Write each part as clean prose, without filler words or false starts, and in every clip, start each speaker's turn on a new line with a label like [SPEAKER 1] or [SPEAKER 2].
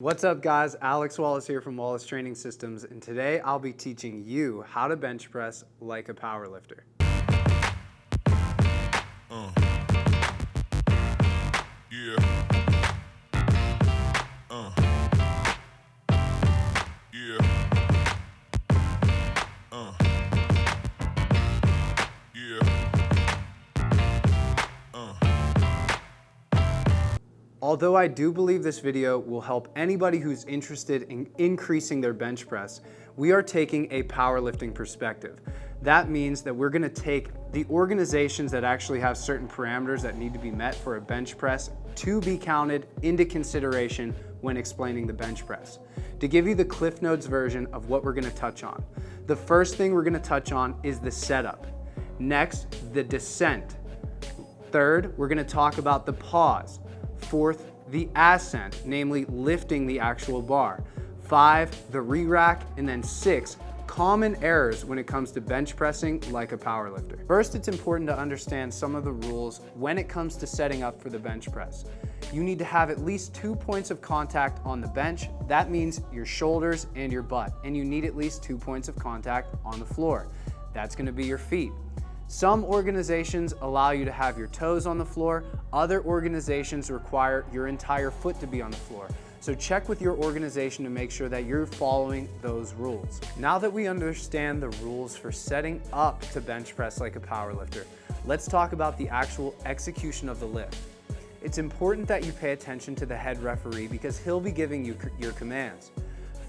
[SPEAKER 1] What's up guys, Alex Wallace here from Wallace Training Systems, and today I'll be teaching you how to bench press like a powerlifter. Although I do believe this video will help anybody who's interested in increasing their bench press, we are taking a powerlifting perspective. That means that we're gonna take the organizations that actually have certain parameters that need to be met for a bench press to be counted into consideration when explaining the bench press. To give you the Cliff Notes version of what we're gonna touch on, the first thing we're gonna touch on is the setup. Next, the descent. Third, we're gonna talk about the pause. Fourth, the ascent, namely lifting the actual bar. 5, the re-rack, and then 6, common errors when it comes to bench pressing like a powerlifter. First, it's important to understand some of the rules when it comes to setting up for the bench press. You need to have at least 2 points of contact on the bench. That means your shoulders and your butt, and you need at least 2 points of contact on the floor. That's gonna be your feet. Some organizations allow you to have your toes on the floor. Other organizations require your entire foot to be on the floor. So check with your organization to make sure that you're following those rules. Now that we understand the rules for setting up to bench press like a powerlifter, let's talk about the actual execution of the lift. It's important that you pay attention to the head referee because he'll be giving you your commands.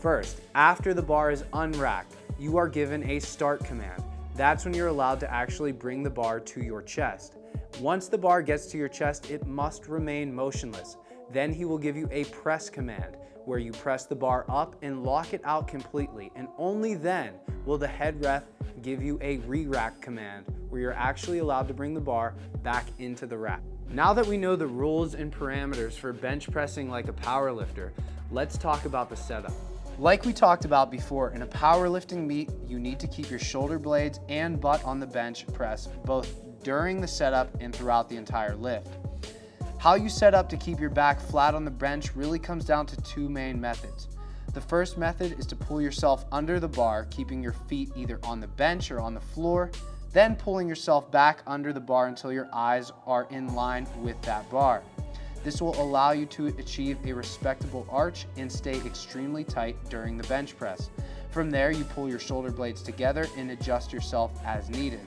[SPEAKER 1] First, after the bar is unracked, you are given a start command. That's when you're allowed to actually bring the bar to your chest. Once the bar gets to your chest, it must remain motionless. Then he will give you a press command where you press the bar up and lock it out completely, and only then will the head ref give you a re-rack command where you're actually allowed to bring the bar back into the rack. Now that we know the rules and parameters for bench pressing like a powerlifter, let's talk about the setup. Like we talked about before, in a powerlifting meet, you need to keep your shoulder blades and butt on the bench press both during the setup and throughout the entire lift. How you set up to keep your back flat on the bench really comes down to 2 main methods. The first method is to pull yourself under the bar, keeping your feet either on the bench or on the floor, then pulling yourself back under the bar until your eyes are in line with that bar. This will allow you to achieve a respectable arch and stay extremely tight during the bench press. From there, you pull your shoulder blades together and adjust yourself as needed.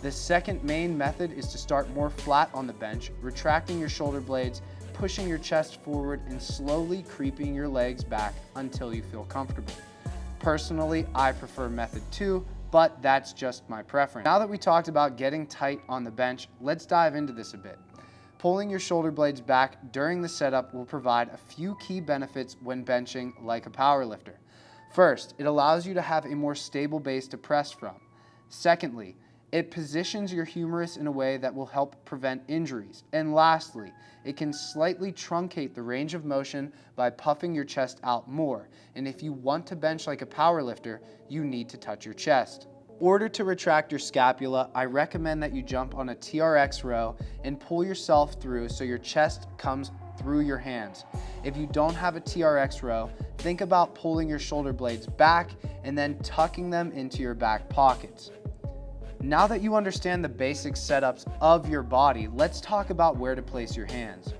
[SPEAKER 1] The second main method is to start more flat on the bench, retracting your shoulder blades, pushing your chest forward, and slowly creeping your legs back until you feel comfortable. Personally, I prefer method 2, but that's just my preference. Now that we talked about getting tight on the bench, let's dive into this a bit. Pulling your shoulder blades back during the setup will provide a few key benefits when benching like a powerlifter. First, it allows you to have a more stable base to press from. Secondly, it positions your humerus in a way that will help prevent injuries. And lastly, it can slightly truncate the range of motion by puffing your chest out more. And if you want to bench like a powerlifter, you need to touch your chest. In order to retract your scapula, I recommend that you jump on a TRX row and pull yourself through so your chest comes through your hands. If you don't have a TRX row, think about pulling your shoulder blades back and then tucking them into your back pockets. Now that you understand the basic setups of your body, let's talk about where to place your hands.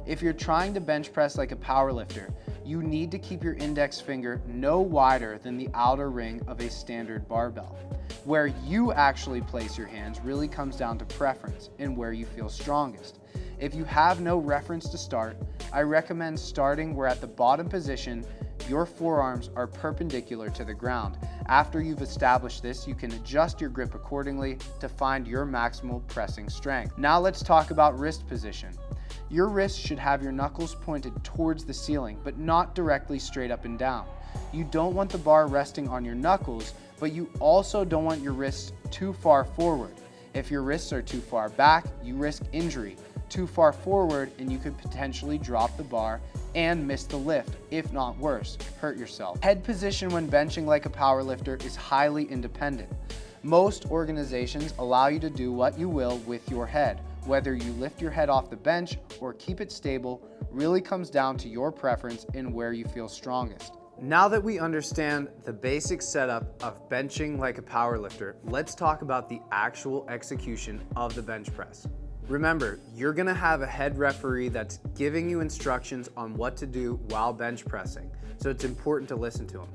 [SPEAKER 1] If you're trying to bench press like a powerlifter, you need to keep your index finger no wider than the outer ring of a standard barbell. Where you actually place your hands really comes down to preference and where you feel strongest. If you have no reference to start, I recommend starting where at the bottom position, your forearms are perpendicular to the ground. After you've established this, you can adjust your grip accordingly to find your maximal pressing strength. Now let's talk about wrist position. Your wrists should have your knuckles pointed towards the ceiling, but not directly straight up and down. You don't want the bar resting on your knuckles, but you also don't want your wrists too far forward. If your wrists are too far back, you risk injury. Too far forward, and you could potentially drop the bar and miss the lift, if not worse, hurt yourself. Head position when benching like a powerlifter is highly independent. Most organizations allow you to do what you will with your head, Whether you lift your head off the bench or keep it stable really comes down to your preference and where you feel strongest. Now that we understand the basic setup of benching like a powerlifter, let's talk about the actual execution of the bench press. Remember, you're gonna have a head referee that's giving you instructions on what to do while bench pressing, so it's important to listen to him.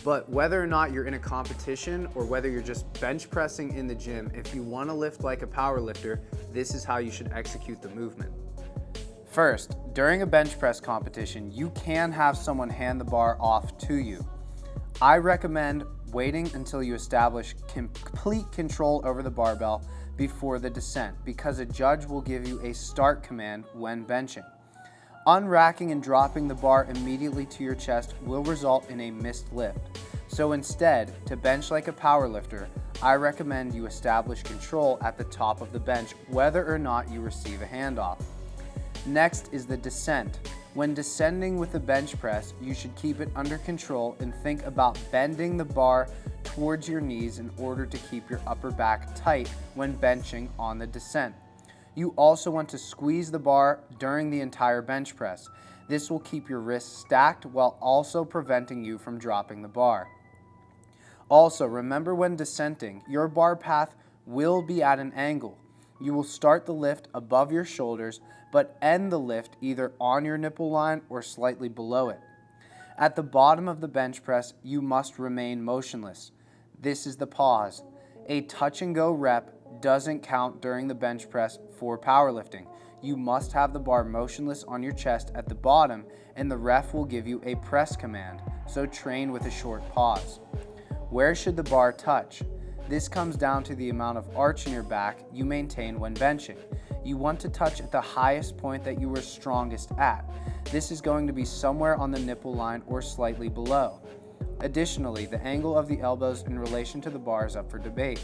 [SPEAKER 1] But whether or not you're in a competition or whether you're just bench pressing in the gym, if you wanna lift like a powerlifter, this is how you should execute the movement. First, during a bench press competition, you can have someone hand the bar off to you. I recommend waiting until you establish complete control over the barbell before the descent, because a judge will give you a start command when benching. Unracking and dropping the bar immediately to your chest will result in a missed lift. So instead, to bench like a powerlifter, I recommend you establish control at the top of the bench, whether or not you receive a handoff. Next is the descent. When descending with the bench press, you should keep it under control and think about bending the bar towards your knees in order to keep your upper back tight when benching on the descent. You also want to squeeze the bar during the entire bench press. This will keep your wrists stacked while also preventing you from dropping the bar. Also, remember when descending, your bar path will be at an angle. You will start the lift above your shoulders, but end the lift either on your nipple line or slightly below it. At the bottom of the bench press, you must remain motionless. This is the pause. A touch and go rep doesn't count during the bench press for powerlifting. You must have the bar motionless on your chest at the bottom, and the ref will give you a press command, so train with a short pause. Where should the bar touch? This comes down to the amount of arch in your back you maintain when benching. You want to touch at the highest point that you were strongest at. This is going to be somewhere on the nipple line or slightly below. Additionally, the angle of the elbows in relation to the bar is up for debate.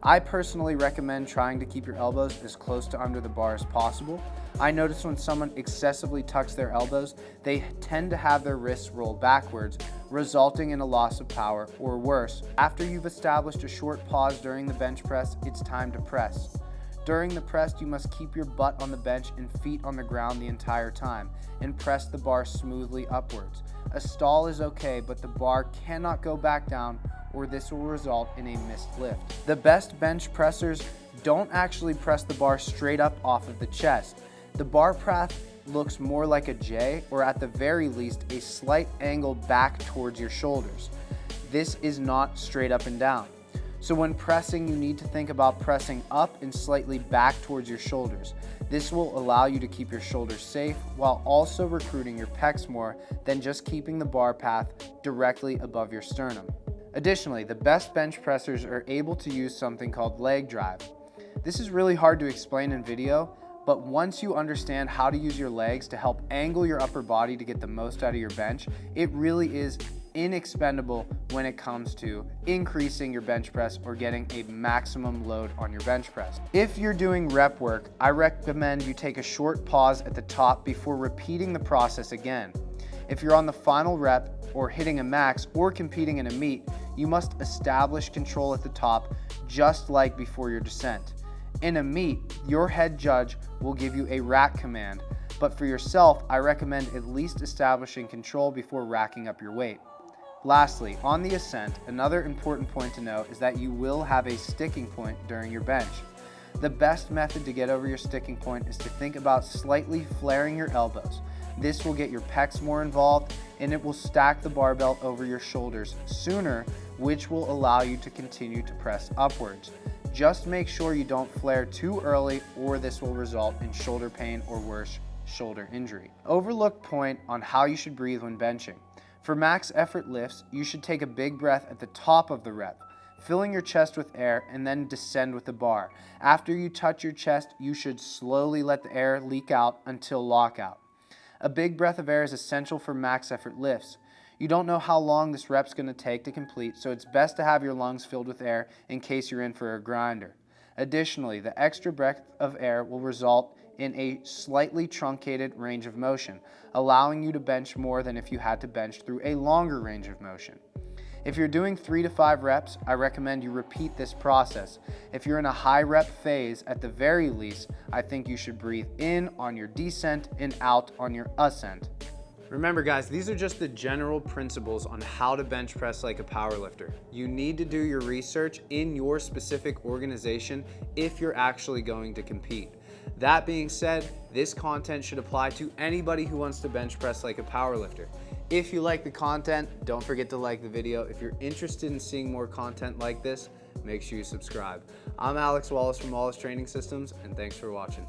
[SPEAKER 1] I personally recommend trying to keep your elbows as close to under the bar as possible. I notice when someone excessively tucks their elbows, they tend to have their wrists roll backwards, resulting in a loss of power, or worse. After you've established a short pause during the bench press, it's time to press. During the press, you must keep your butt on the bench and feet on the ground the entire time, and press the bar smoothly upwards. A stall is okay, but the bar cannot go back down, or this will result in a missed lift. The best bench pressers don't actually press the bar straight up off of the chest. The bar path looks more like a J, or at the very least, a slight angle back towards your shoulders. This is not straight up and down. So when pressing, you need to think about pressing up and slightly back towards your shoulders. This will allow you to keep your shoulders safe while also recruiting your pecs more than just keeping the bar path directly above your sternum. Additionally, the best bench pressers are able to use something called leg drive. This is really hard to explain in video, but once you understand how to use your legs to help angle your upper body to get the most out of your bench, it really is inexpendable when it comes to increasing your bench press or getting a maximum load on your bench press. If you're doing rep work, I recommend you take a short pause at the top before repeating the process again. If you're on the final rep or hitting a max or competing in a meet, you must establish control at the top just like before your descent. In a meet, your head judge will give you a rack command, but for yourself, I recommend at least establishing control before racking up your weight. Lastly, on the ascent, another important point to note is that you will have a sticking point during your bench. The best method to get over your sticking point is to think about slightly flaring your elbows. This will get your pecs more involved, and it will stack the barbell over your shoulders sooner, which will allow you to continue to press upwards. Just make sure you don't flare too early, or this will result in shoulder pain or worse, shoulder injury. Overlooked point on how you should breathe when benching. For max effort lifts, you should take a big breath at the top of the rep, filling your chest with air, and then descend with the bar. After you touch your chest, you should slowly let the air leak out until lockout. A big breath of air is essential for max effort lifts. You don't know how long this rep's going to take to complete, so it's best to have your lungs filled with air in case you're in for a grinder. Additionally, the extra breath of air will result in a slightly truncated range of motion, allowing you to bench more than if you had to bench through a longer range of motion. If you're doing 3 to 5 reps, I recommend you repeat this process. If you're in a high rep phase, at the very least, I think you should breathe in on your descent and out on your ascent. Remember guys, these are just the general principles on how to bench press like a powerlifter. You need to do your research in your specific organization if you're actually going to compete. That being said, this content should apply to anybody who wants to bench press like a powerlifter. If you like the content, don't forget to like the video. If you're interested in seeing more content like this, make sure you subscribe. I'm Alex Wallace from Wallace Training Systems, and thanks for watching.